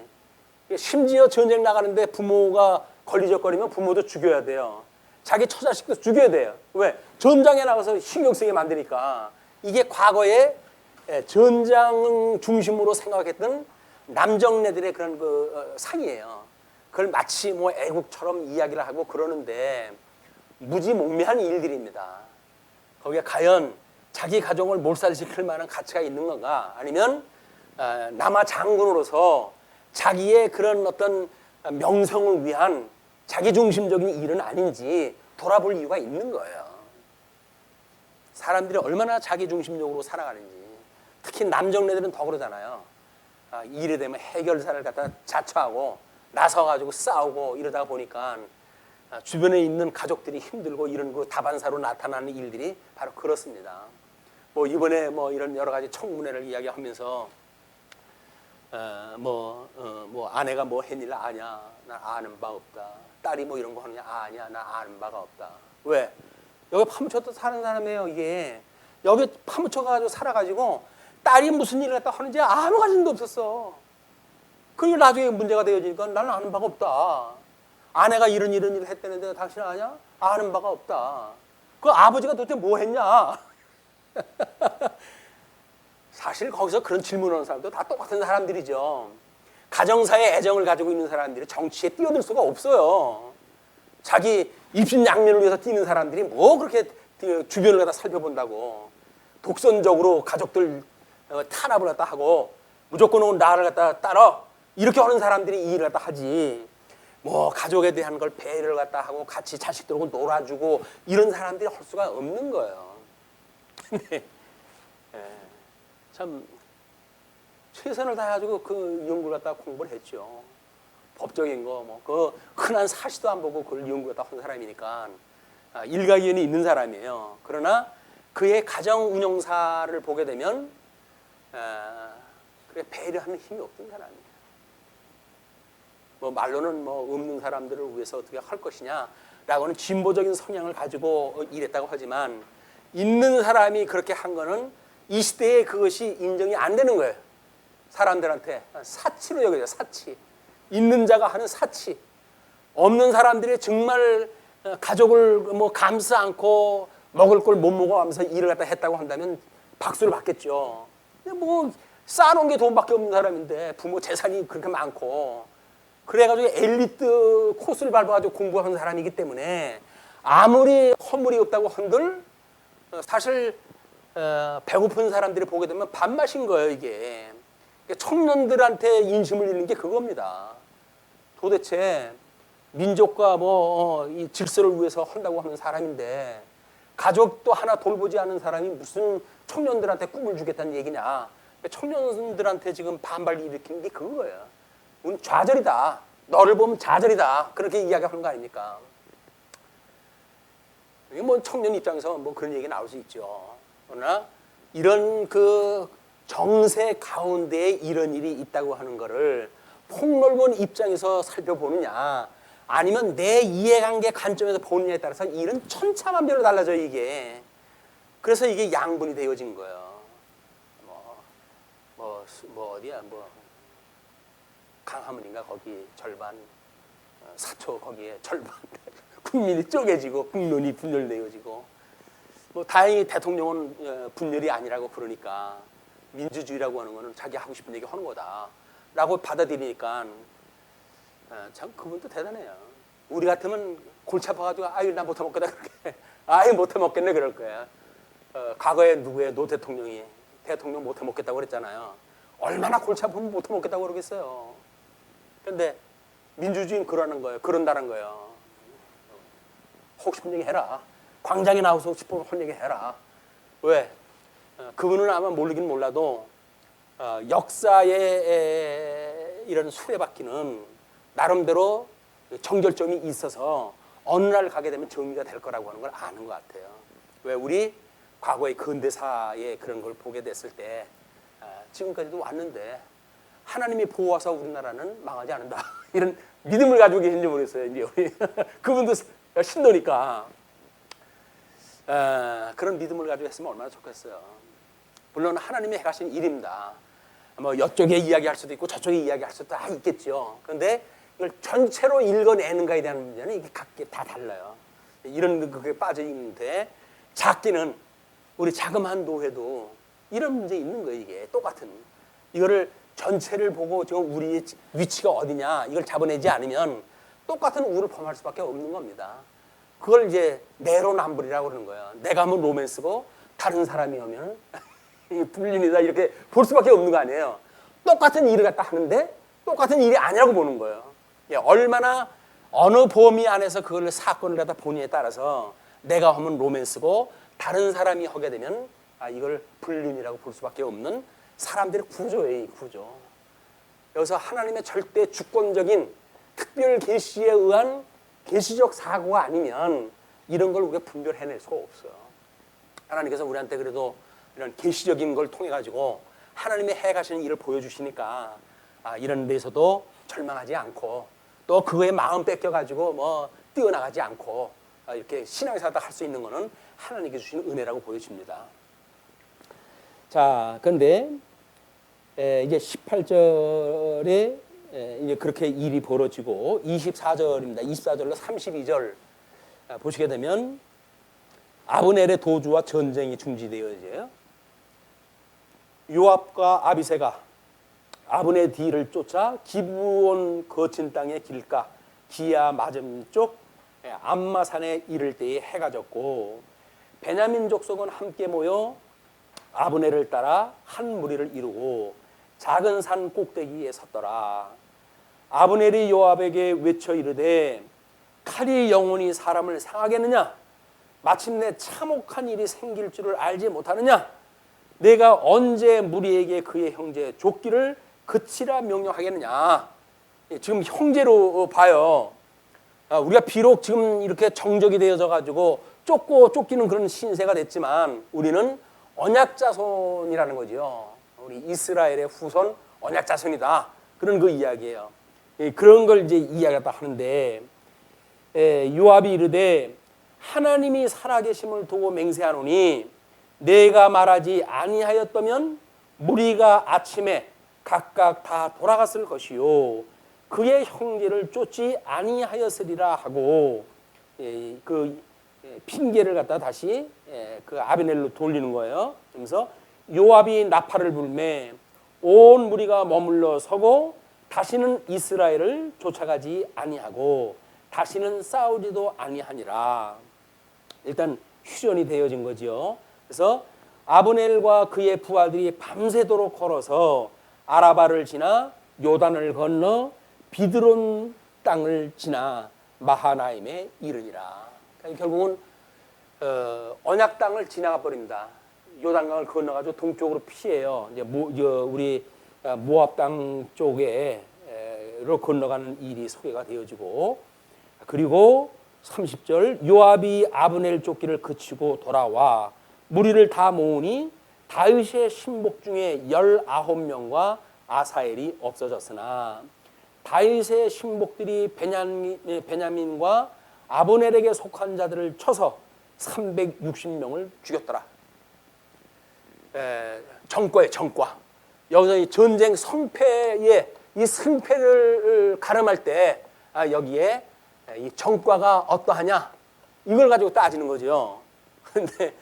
S1: 심지어 전쟁 나가는데 부모가 걸리적거리면 부모도 죽여야 돼요. 자기 처자식도 죽여야 돼요. 왜? 전장에 나가서 신경 쓰게 만드니까. 이게 과거에 전장 중심으로 생각했던 남정네들의 그런 그 상이에요. 그걸 마치 뭐 애국처럼 이야기를 하고 그러는데 무지몽매한 일들입니다. 거기에 과연 자기 가정을 몰살시킬 만한 가치가 있는 건가? 아니면 남아 장군으로서 자기의 그런 어떤 명성을 위한 자기중심적인 일은 아닌지 돌아볼 이유가 있는 거예요. 사람들이 얼마나 자기중심적으로 살아가는지. 특히 남정네들은 더 그러잖아요. 일에 되면 해결사를 갖다 자처하고 나서가지고 싸우고 이러다 보니까 주변에 있는 가족들이 힘들고 이런 그 다반사로 나타나는 일들이 바로 그렇습니다. 뭐 이번에 뭐 이런 여러 가지 청문회를 이야기하면서 아내가 뭐 했니? 아냐, 나 아는 바 없다. 딸이 뭐 이런 거 하느냐? 아니야, 나 아는 바가 없다. 왜? 여기 파묻혀서 사는 사람이에요. 이게 여기 파묻혀가지고 살아가지고 딸이 무슨 일을 갖다 하는지 아무 관심도 없었어. 그리고 나중에 문제가 되어지니까 나는 아는 바가 없다. 아내가 이런 일을 했다는데 당신 아냐? 아는 바가 없다. 그 아버지가 도대체 뭐 했냐? 사실 거기서 그런 질문하는 사람도 다 똑같은 사람들이죠. 가정사에 애정을 가지고 있는 사람들이 정치에 뛰어들 수가 없어요. 자기 입신양면을 위해서 뛰는 사람들이 뭐 그렇게 주변을 갖다 살펴본다고. 독선적으로 가족들 탄압을 갖다 하고 무조건 나를 갖다 따라 이렇게 하는 사람들이 이 일을 갖다 하지. 뭐 가족에 대한 걸 배려를 갖다 하고 같이 자식들하고 놀아주고 이런 사람들이 할 수가 없는 거예요. 근데 참 최선을 다해가지고 그 연구를 갖다 공부를 했죠. 법적인 거 뭐 그 흔한 사시도 안 보고 그걸 연구를 갖다 한 사람이니까 일가견이 있는 사람이에요. 그러나 그의 가정 운영사를 보게 되면 그래 배려하는 힘이 없던 사람이에요. 뭐 말로는 뭐 없는 사람들을 위해서 어떻게 할 것이냐라고는 진보적인 성향을 가지고 일했다고 하지만 있는 사람이 그렇게 한 거는 이 시대에 그것이 인정이 안 되는 거예요. 사람들한테 사치로 여겨져요. 사치. 있는 자가 하는 사치. 없는 사람들이 정말 가족을 뭐 감싸 않고 먹을 걸 못 먹어가면서 일을 갖다 했다고 한다면 박수를 받겠죠. 뭐 쌓아놓은 게 돈밖에 없는 사람인데 부모 재산이 그렇게 많고 그래가지고 엘리트 코스를 밟아가지고 공부하는 사람이기 때문에 아무리 허물이 없다고 한들 사실 배고픈 사람들이 보게 되면 밥맛인 거예요. 이게 청년들한테 인심을 잃는 게 그겁니다. 도대체 민족과 이 질서를 위해서 한다고 하는 사람인데 가족도 하나 돌보지 않은 사람이 무슨 청년들한테 꿈을 주겠다는 얘기냐. 청년들한테 지금 반발을 일으키는 게 그거예요. 우린 좌절이다. 너를 보면 좌절이다. 그렇게 이야기하는 거 아닙니까? 이게 뭐 청년 입장에서 뭐 그런 얘기 나올 수 있죠. 그러나 이런 그 정세 가운데에 이런 일이 있다고 하는 거를 폭넓은 입장에서 살펴보느냐 아니면 내 이해관계 관점에서 보느냐에 따라서 일은 천차만별로 달라져요. 이게. 그래서 이게 양분이 되어진 거예요. 어디야 강화문인가 거기 절반 사초 거기에 절반 국민이 쪼개지고 국론이 분열되어지고 다행히 대통령은 분열이 아니라고 그러니까 민주주의라고 하는 거는 자기 하고 싶은 얘기 하는 거다라고 받아들이니까 참 그분도 대단해요. 우리 같으면 골치 아파가지고 아유 나 못해 먹겠다 그렇게 아유 못해 먹겠네 그럴 거야. 과거에 누구의 노 대통령이 대통령 못해 먹겠다고 그랬잖아요. 얼마나 골치 아프면 못해 먹겠다고 그러겠어요. 그런데 민주주의는 그런다는 거예요. 하고 싶은 얘기 해라. 광장에 나와서 싶은 할 얘기 해라. 왜? 그분은 아마 모르긴 몰라도 역사의 이런 수레바퀴는 나름대로 정절점이 있어서 어느 날 가게 되면 정리가 될 거라고 하는 걸 아는 것 같아요. 왜 우리 과거의 근대사의 그런 걸 보게 됐을 때 지금까지도 왔는데 하나님이 보호하사 우리나라는 망하지 않는다 이런 믿음을 가지고 계신지 모르겠어요. 이제 우리 그분도 신도니까 그런 믿음을 가지고 했으면 얼마나 좋겠어요. 물론 하나님이 해가신 일입니다. 뭐 이쪽에 이야기할 수도 있고 저쪽에 이야기할 수도 다 있겠죠. 그런데 이걸 전체로 읽어내는가에 대한 문제는 이게 각기 다 달라요. 이런 그게 빠져 있는데 작기는 우리 자그마한 노회도 이런 문제 있는 거예요. 이게 똑같은 이거를 전체를 보고 지금 우리의 위치가 어디냐 이걸 잡아내지 않으면 똑같은 우를 범할 수밖에 없는 겁니다. 그걸 이제 내로남불이라고 그러는 거예요. 내가 하면 로맨스고 다른 사람이 하면 불륜이다 이렇게 볼 수밖에 없는 거 아니에요. 똑같은 일을 갖다 하는데 똑같은 일이 아니라고 보는 거예요. 얼마나 어느 범위 안에서 그걸 사건을 갖다 보느냐에 따라서 내가 하면 로맨스고 다른 사람이 하게 되면 이걸 불륜이라고 볼 수밖에 없는 사람들의 구조예요. 이 구조. 여기서 하나님의 절대 주권적인 특별 계시에 의한 계시적 사고가 아니면 이런 걸 우리가 분별해낼 수가 없어요. 하나님께서 우리한테 그래도 이런 계시적인 걸 통해 가지고 하나님의 해가시는 일을 보여주시니까 이런 데서도 절망하지 않고 또 그거에 마음 뺏겨 가지고 뭐 뛰어나가지 않고 이렇게 신앙의 살다 할 수 있는 거는 하나님께 주시는 은혜라고 보여집니다. 자, 그런데 이제 18절에 이제 그렇게 일이 벌어지고 24절입니다. 24절로 32절 보시게 되면 아브넬의 도주와 전쟁이 중지되어져요. 요압과 아비새가 아브넬 뒤를 쫓아 기브온 거친 땅의 길가 기야 맞은쪽 암마산에 이를 때에 해가 졌고 베냐민 족속은 함께 모여 아브넬을 따라 한 무리를 이루고 작은 산 꼭대기에 섰더라. 아브넬이 요압에게 외쳐 이르되 칼이 영원히 사람을 상하겠느냐? 마침내 참혹한 일이 생길 줄을 알지 못하느냐? 내가 언제 무리에게 그의 형제 쫓기를 그치라 명령하겠느냐? 지금 형제로 봐요. 우리가 비록 지금 이렇게 정적이 되어져 가지고 쫓기는 그런 신세가 됐지만 우리는 언약자손이라는 거죠. 우리 이스라엘의 후손 언약자손이다. 그런 그 이야기예요. 그런 걸 이제 이야기하다 하는데 요압이 이르되 하나님이 살아계심을 두고 맹세하노니 내가 말하지 아니하였다면 무리가 아침에 각각 다 돌아갔을 것이요 그의 형제를 쫓지 아니하였으리라 하고 그 핑계를 갖다 다시 그 아비넬로 돌리는 거예요. 그래서 요압이 나팔을 불매 온 무리가 머물러 서고 다시는 이스라엘을 쫓아가지 아니하고 다시는 싸우지도 아니하니라. 일단 휴전이 되어진 거죠. 그래서 아브넬과 그의 부하들이 밤새도록 걸어서 아라바를 지나 요단을 건너 비드론 땅을 지나 마하나임에 이르니라. 그러니까 결국은 언약 땅을 지나가 버립니다. 요단강을 건너가지고 동쪽으로 피해요. 이제 우리 모압 땅 쪽에로 건너가는 일이 소개가 되어지고 그리고 30절 요압이 아브넬 쫓기를 그치고 돌아와 무리를 다 모으니 다윗의 신복 중에 19명과 아사엘이 없어졌으나 다윗의 신복들이 베냐민과 아브넬에게 속한 자들을 쳐서 360명을 죽였더라. 정과의 정과. 여기서 이 전쟁 성패의 이 승패를 가름할 때 여기에 이 정과가 어떠하냐 이걸 가지고 따지는 거죠. 그런데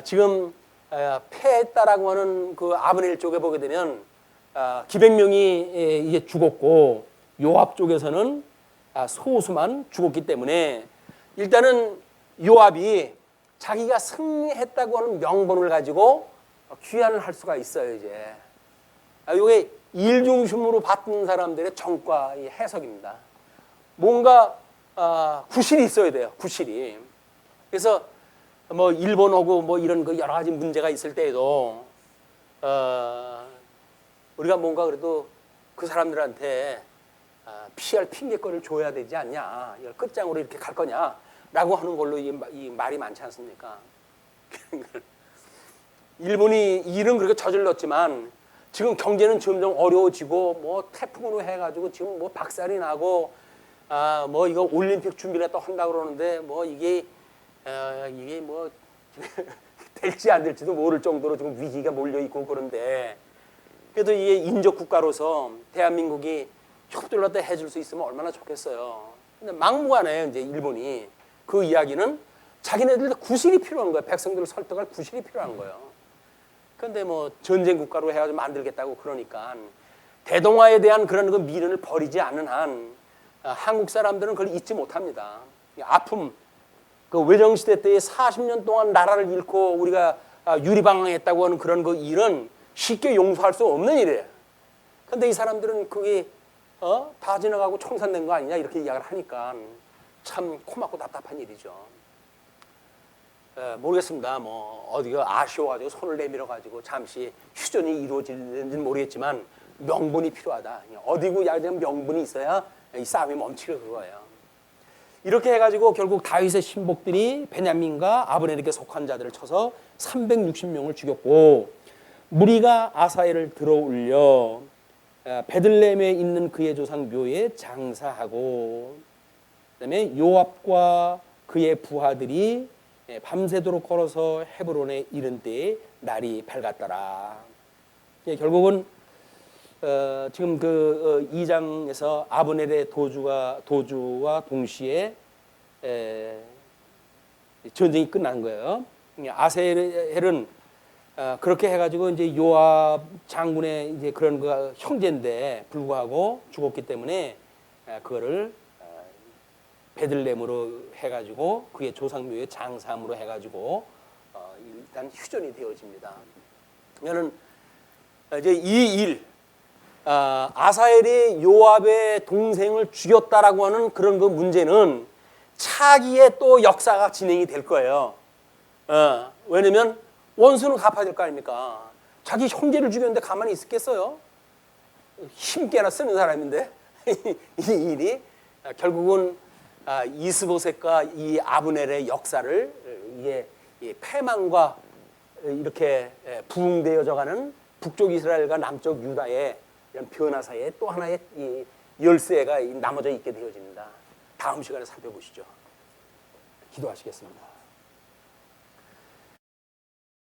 S1: 지금 패했다라고 하는 그 아브넬 쪽에 보게 되면 기백 명이 이제 죽었고 요압 쪽에서는 소수만 죽었기 때문에 일단은 요압이 자기가 승리했다고 하는 명분을 가지고 귀환을 할 수가 있어요. 이제 이게 일 중심으로 봤던 사람들의 정과의 해석입니다. 뭔가 구실이 있어야 돼요. 구실이. 그래서 뭐 일본하고 뭐 이런 그 여러 가지 문제가 있을 때에도 우리가 뭔가 그래도 그 사람들한테 피할 핑계거리를 줘야 되지 않냐, 이걸 끝장으로 이렇게 갈 거냐라고 하는 걸로 이 말이 많지 않습니까? 일본이 일은 그렇게 저질렀지만 지금 경제는 점점 어려워지고 뭐 태풍으로 해가지고 지금 뭐 박살이 나고 뭐 이거 올림픽 준비를 또 한다 그러는데 뭐 이게 뭐 될지 안 될지도 모를 정도로 지금 위기가 몰려 있고 그런데 그래도 이게 인접 국가로서 대한민국이 협조라도 해줄 수 있으면 얼마나 좋겠어요. 근데 막무가내요. 이제 일본이 그 이야기는 자기네들 구실이 필요한 거예요. 백성들을 설득할 구실이 필요한 거예요. 그런데 뭐 전쟁 국가로 해가지고 만들겠다고 그러니까 대동아에 대한 그런 그 미련을 버리지 않는 한 한국 사람들은 그걸 잊지 못합니다. 아픔, 그 외정시대 때에 40년 동안 나라를 잃고 우리가 유리방황했다고 하는 그런 그 일은 쉽게 용서할 수 없는 일이에요. 근데 이 사람들은 그게 다 지나가고 청산된 거 아니냐 이렇게 이야기를 하니까 참 고맙고 답답한 일이죠. 모르겠습니다. 뭐 어디가 아쉬워가지고 손을 내밀어 가지고 잠시 휴전이 이루어지는지는 모르겠지만 명분이 필요하다. 어디고 야전 명분이 있어야 이 싸움이 멈추는 그거예요. 이렇게 해가지고 결국 다윗의 신복들이 베냐민과 아브넬에게 속한 자들을 쳐서 360명을 죽였고 무리가 아사엘을 들어올려 베들레헴에 있는 그의 조상 묘에 장사하고 그다음에 요압과 그의 부하들이 밤새도록 걸어서 헤브론에 이른 때에 날이 밝았더라. 결국은 지금 그 2장에서 아브넬의 도주와 동시에 전쟁이 끝난 거예요. 아사엘은 그렇게 해가지고 이제 요압 장군의 이제 그런 그 형제인데 불구하고 죽었기 때문에 그거를 베들레헴으로 해가지고 그의 조상묘의 장사함으로 해가지고 일단 휴전이 되어집니다. 그러면은 이제 이 일 아사엘이 요압의 동생을 죽였다라고 하는 그런 그 문제는 차기에 또 역사가 진행이 될 거예요. 왜냐면 원수는 갚아야 될 거 아닙니까? 자기 형제를 죽였는데 가만히 있었겠어요? 힘께나 쓰는 사람인데 이 일이 결국은 이스보셋과 이 아브넬의 역사를 이게 패망과 이렇게 부흥되어져가는 북쪽 이스라엘과 남쪽 유다의 이런 변화 사이에 또 하나의 이 열쇠가 남아져 있게 되어집니다. 다음 시간에 살펴보시죠. 기도하시겠습니다.